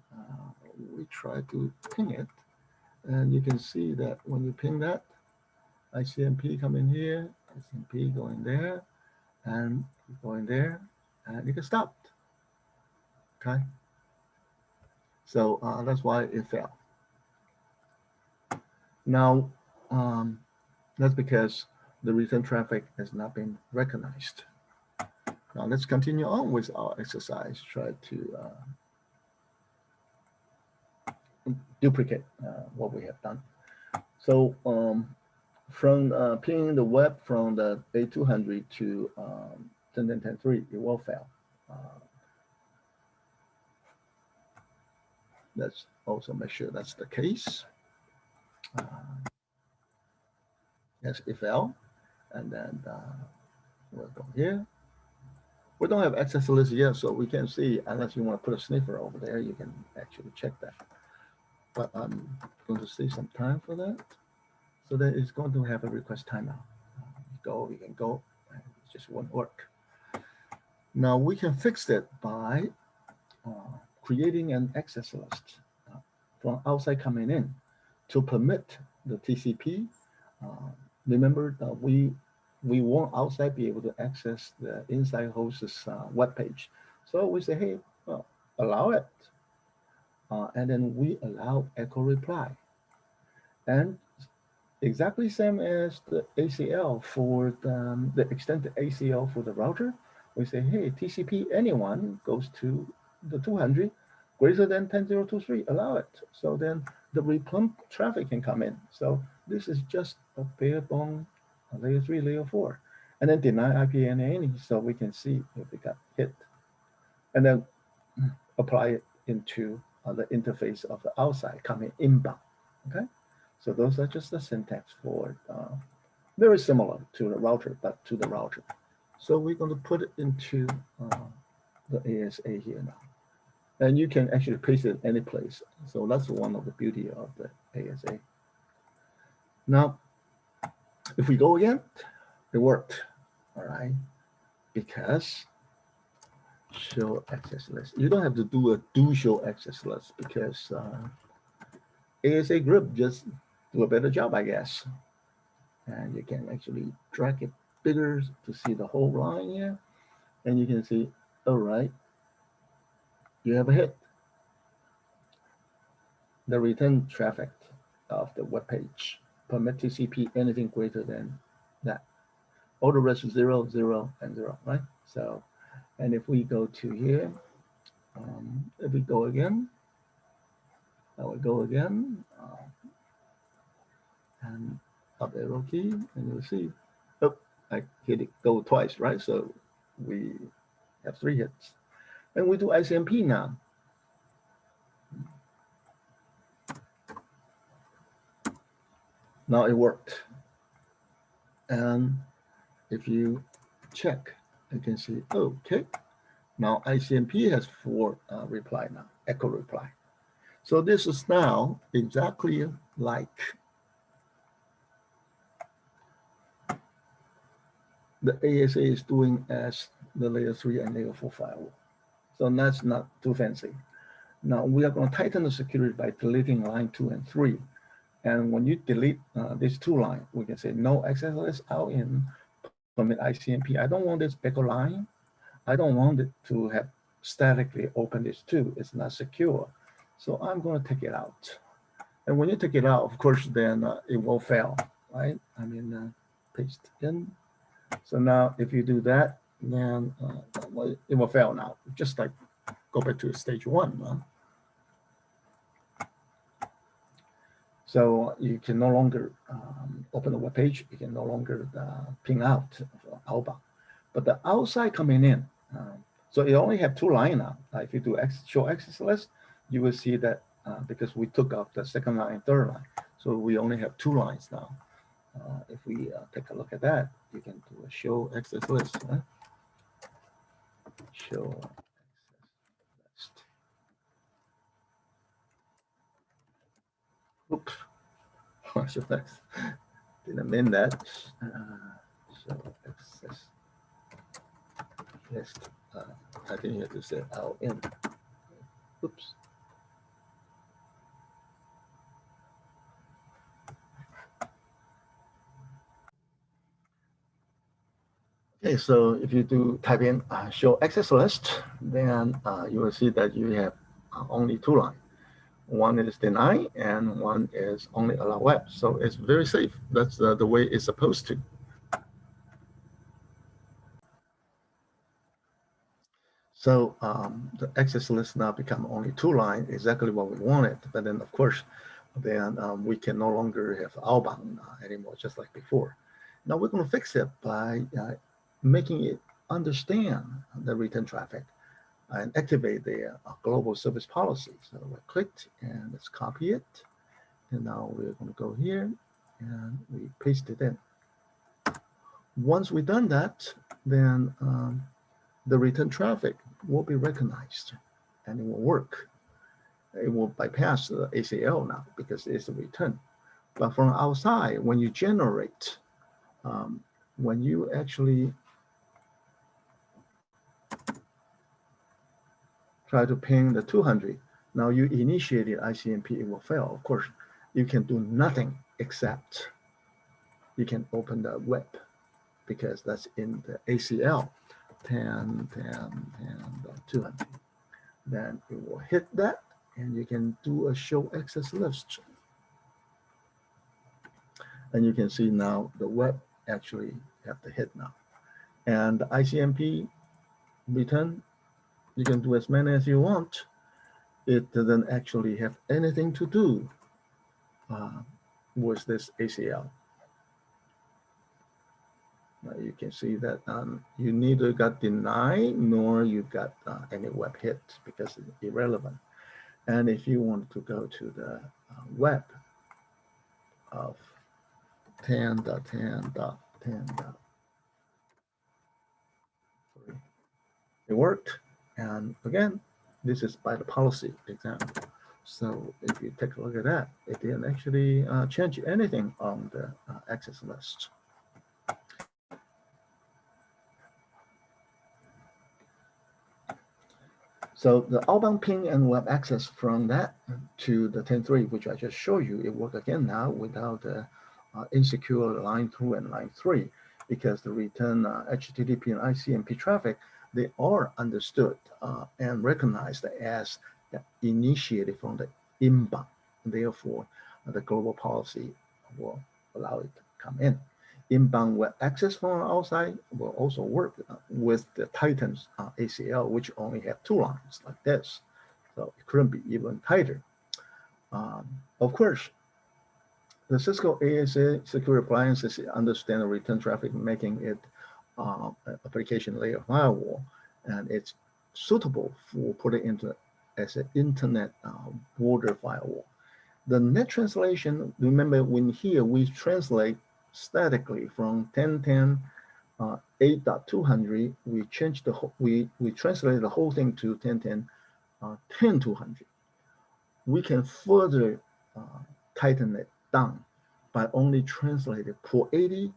we try to ping it, and you can see that when you ping that, ICMP come in here, ICMP going there, and going there, and you can stop. Okay, so that's why it failed. Now, um, that's because the return traffic has not been recognized. Now let's continue on with our exercise. Try to duplicate what we have done. So from pinning the web from the A200 to 10.10.3, it will fail. Let's also make sure that's the case. Yes, it fell. And then we'll go here. We don't have access list yet, so we can't see unless you want to put a sniffer over there. You can actually check that. But I'm going to save some time for that. So that it's going to have a request timeout. You can go, and it just won't work. Now we can fix that by creating an access list from outside coming in to permit the TCP. Remember that we won't outside be able to access the inside host's web page. So we say, hey, well, allow it. And then we allow echo reply. And exactly same as the ACL for the extended ACL for the router. We say, hey, TCP anyone goes to the 200 greater than 10.023, allow it. So then the replump traffic can come in. So this is just a bare bone layer 3, layer 4. And then deny IPNA, so we can see if it got hit. And then apply it into the interface of the outside coming inbound, okay? So those are just the syntax for very similar to the router, but to the router. So we're going to put it into the ASA here now. And you can actually paste it any place. So that's one of the beauty of the ASA. Now, if we go again, it worked, all right? Because show access list. You don't have to do a do show access list because ASA group just do a better job, I guess. And you can actually drag it bigger to see the whole line here. And you can see, all right, you have a hit. The return traffic of the web page permit TCP anything greater than that. All the rest is 0, 0, and 0, right? So, and if we go to here, if we go again, I will go again, and up arrow key, and you'll see, oh, I hit it go twice, right? So we have 3 hits. And we do ICMP now. Now it worked. And if you check, you can see, okay, now ICMP has 4 reply now, echo reply. So this is now exactly like the ASA is doing as the layer 3 and layer 4 firewall. So that's not too fancy. Now we are going to tighten the security by deleting line 2 and 3. And when you delete these 2 lines, we can say no access list out in permit ICMP. I don't want this backup line. I don't want it to have statically open this 2. It's not secure. So I'm going to take it out. And when you take it out, of course, then it will fail, right? I mean, paste in. So now if you do that, then it will fail now. Just like go back to stage 1. So you can no longer open the web page. You can no longer ping out outbound. But the outside coming in, so you only have 2 lines now. If you do show access list, you will see that because we took out the 2nd line and 3rd line. So we only have 2 lines now. If we take a look at that, you can do a show access list. Right? Show access list. Oops. Didn't mean that. Show access list. I think you have to say LN. Oops. Okay, so if you do type in show access list, then you will see that you have only two lines. One is deny and one is only allow web. So it's very safe. That's the way it's supposed to. So the access list now become only two lines, exactly what we wanted. But then of course, then we can no longer have outbound anymore, just like before. Now we're going to fix it by making it understand the return traffic and activate the global service policy. So we clicked and let's copy it. And now we're going to go here and we paste it in. Once we've done that, then the return traffic will be recognized and it will work. It will bypass the ACL now because it's a return. But from outside, when you generate, when you actually try to ping the 200, now you initiated ICMP, it will fail. Of course, you can do nothing except you can open the web because that's in the ACL 10, 10, 10, 200. Then it will hit that and you can do a show access list. And you can see now the web actually have the hit now. And the ICMP return, you can do as many as you want. It doesn't actually have anything to do with this ACL. Now you can see that you neither got denied nor you got any web hit because it's irrelevant. And if you want to go to the web of 10.10.10, it worked. And again, this is by the policy example. So if you take a look at that, it didn't actually change anything on the access list. So the outbound ping and web access from that to the 10.3, which I just showed you, it worked again now without the insecure line 2 and line 3, because the return HTTP and ICMP traffic, they are understood and recognized as initiated from the inbound. Therefore, the global policy will allow it to come in. Inbound web access from outside will also work with the Titan's ACL, which only have two lines like this. So it couldn't be even tighter. Of course, the Cisco ASA secure appliances understand the return traffic, making it application layer firewall, and it's suitable for putting into as an internet border firewall. The net translation, remember when here we translate statically from 10.10 8.200, we changed the whole, we translated the whole thing to 10.10 10.200. We can further tighten it down by only translating port 80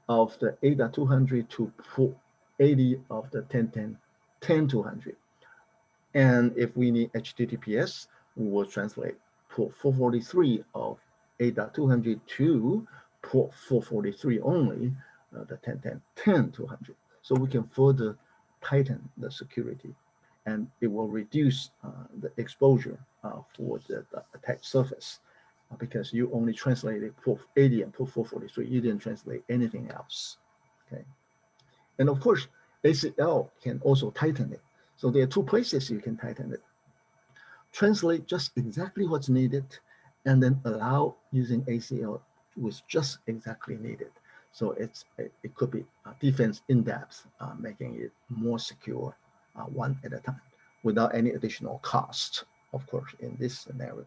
of the 8.200 to port 80 of the 10.10 10.200. And if we need HTTPS, we will translate port 443 of 8.200 to port 443 only, the 10.10 10.200. So we can further tighten the security, and it will reduce the exposure for the attack surface because you only translated port 80 and port 443. You didn't translate anything else. Okay, and of course, ACL can also tighten it. So there are two places you can tighten it. Translate just exactly what's needed, and then allow using ACL was just exactly needed. So it could be defense in depth, making it more secure one at a time without any additional cost, of course, in this scenario.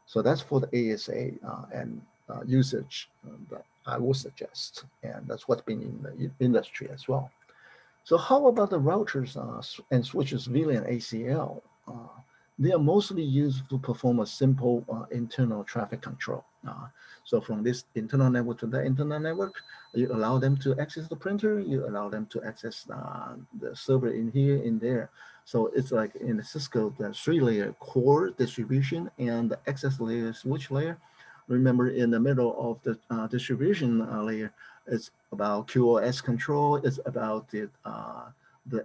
So that's for the ASA and usage that I would suggest, and that's what's been in the industry as well. So how about the routers and switches VLAN ACL? They are mostly used to perform a simple internal traffic control. So from this internal network to that internal network, you allow them to access the printer, you allow them to access the server in here, in there. So it's like in the Cisco, the 3-layer core distribution and the access layer switch layer. remember in the middle of the distribution layer, it's about QoS control. It's about the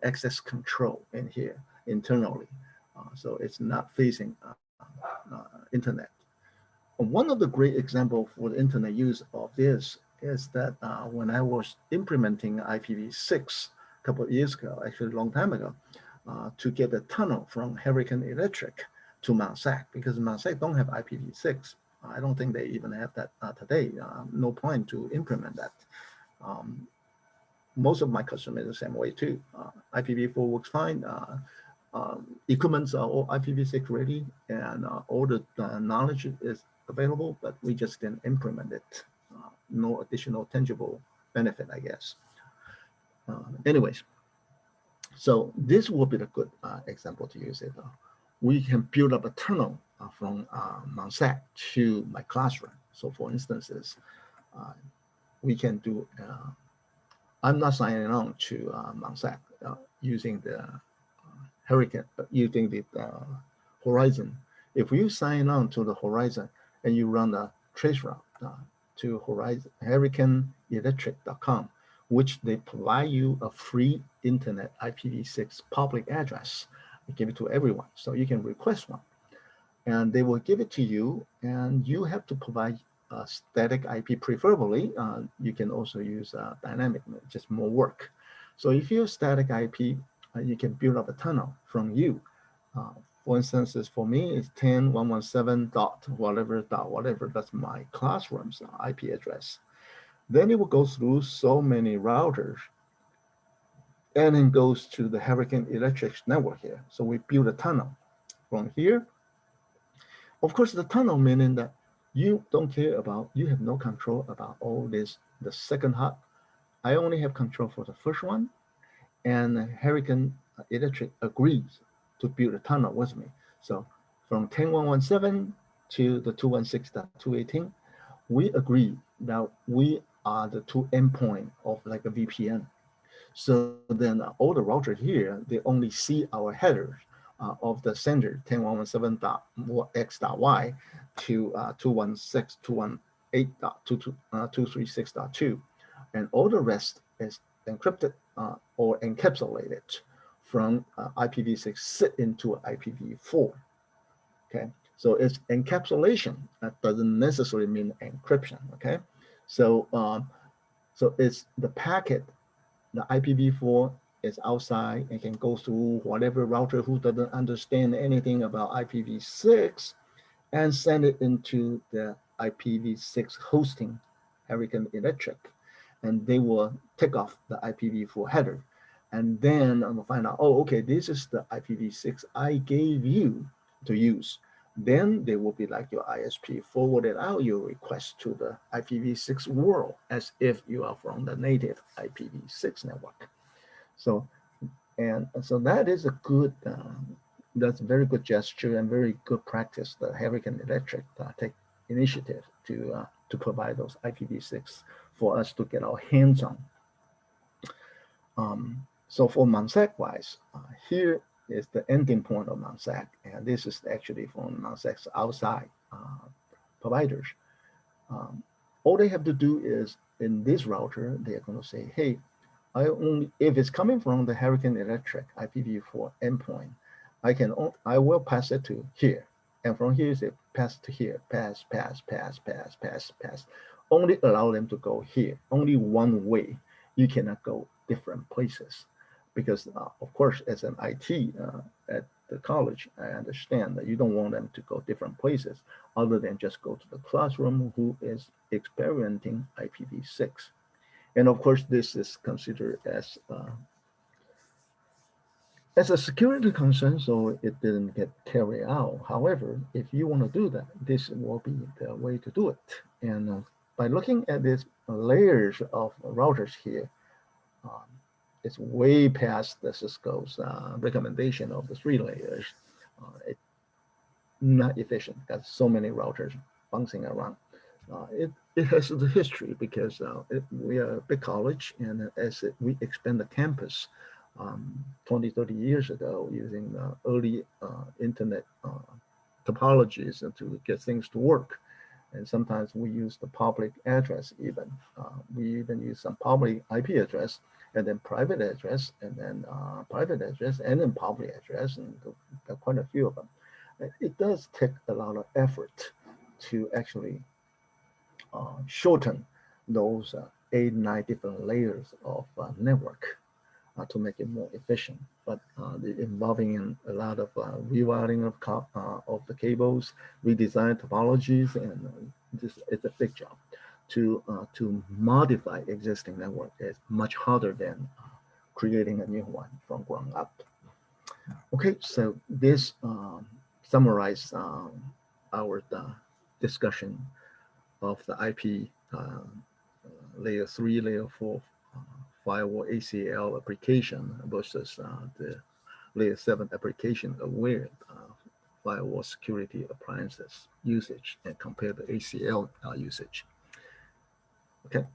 access control in here internally. So it's not facing internet. One of the great examples for the internet use of this is that when I was implementing IPv6 a couple of years ago, actually a long time ago, to get a tunnel from Hurricane Electric to Mount SAC, because Mount SAC don't have IPv6. I don't think they even have that today. No point to implement that. Most of my customers the same way too. IPv4 works fine. Equipments are all IPv6 ready, and all the knowledge is available, but we just didn't implement it. No additional tangible benefit, I guess. Anyways, so this will be a good example to use it. We can build up a tunnel from Mount SAC to my classroom. So for instances, we can do, I'm not signing on to Mount SAC using the Hurricane, using the Horizon. If you sign on to the Horizon and you run a trace route to Horizon, hurricaneelectric.com, which they provide you a free internet IPv6 public address. They give it to everyone, so you can request one. And they will give it to you, and you have to provide a static IP preferably. You can also use dynamic, just more work. So if you're static IP, you can build up a tunnel from you. For instance, for me, it's 10.117 dot whatever, that's my classroom's IP address. Then it will go through so many routers and then goes to the Hurricane Electric network here. So we build a tunnel from here. Of course, the tunnel meaning that you don't care about, you have no control about all this, the second hub. I only have control for the first one, and Hurricane Electric agrees to build a tunnel with me. So from 10.117 to the 216.218, we agree that we are the two endpoint of like a VPN. So then all the routers here, they only see our headers of the sender 10.117.x.y to 216.218.236.2, and all the rest is encrypted or encapsulated from IPv6 sit into IPv4. Okay, so it's encapsulation. That doesn't necessarily mean encryption. Okay, so so it's the packet, the IPv4 is outside and can go through whatever router who doesn't understand anything about IPv6 and send it into the IPv6 hosting Hurricane Electric, and they will take off the IPv4 header, and then I'm gonna find out, oh, okay, this is the IPv6 I gave you to use. Then they will be like your ISP forwarded out your request to the IPv6 world as if you are from the native IPv6 network. So, and so that is a good, that's a very good gesture and very good practice that Hurricane Electric take initiative to provide those IPv6 for us to get our hands on. So for Mount SAC wise, here is the ending point of Mount SAC, and this is actually from Mount SAC's outside providers. All they have to do is in this router, they're going to say, hey, I only, if it's coming from the Hurricane Electric IPv4 endpoint, I will pass it to here. And from here, say pass to here, pass. Only allow them to go here, only one way. You cannot go different places. Because of course, as an IT at the college, I understand that you don't want them to go different places other than just go to the classroom who is experimenting IPv6. And of course, this is considered as a security concern, so it didn't get carried out. However, if you want to do that, this will be the way to do it. And by looking at these layers of routers here, it's way past the Cisco's recommendation of the 3 layers. It's not efficient. Got so many routers bouncing around. It has the history because we are a big college, and as we expand the campus 20, 30 years ago using early internet topologies to get things to work. And sometimes we use the public address even. We even use some public IP address and then private address and then private address and then public address, and there are quite a few of them. It does take a lot of effort to actually shorten those 8, 9 different layers of network to make it more efficient. But involving a lot of rewiring of the cables, redesign topologies, and this is a big job. To modify existing network is much harder than creating a new one from ground up. Okay, so this summarizes our discussion of the IP layer 3, layer 4 firewall ACL application versus the layer 7 application aware firewall security appliances usage, and compare the ACL usage. Okay.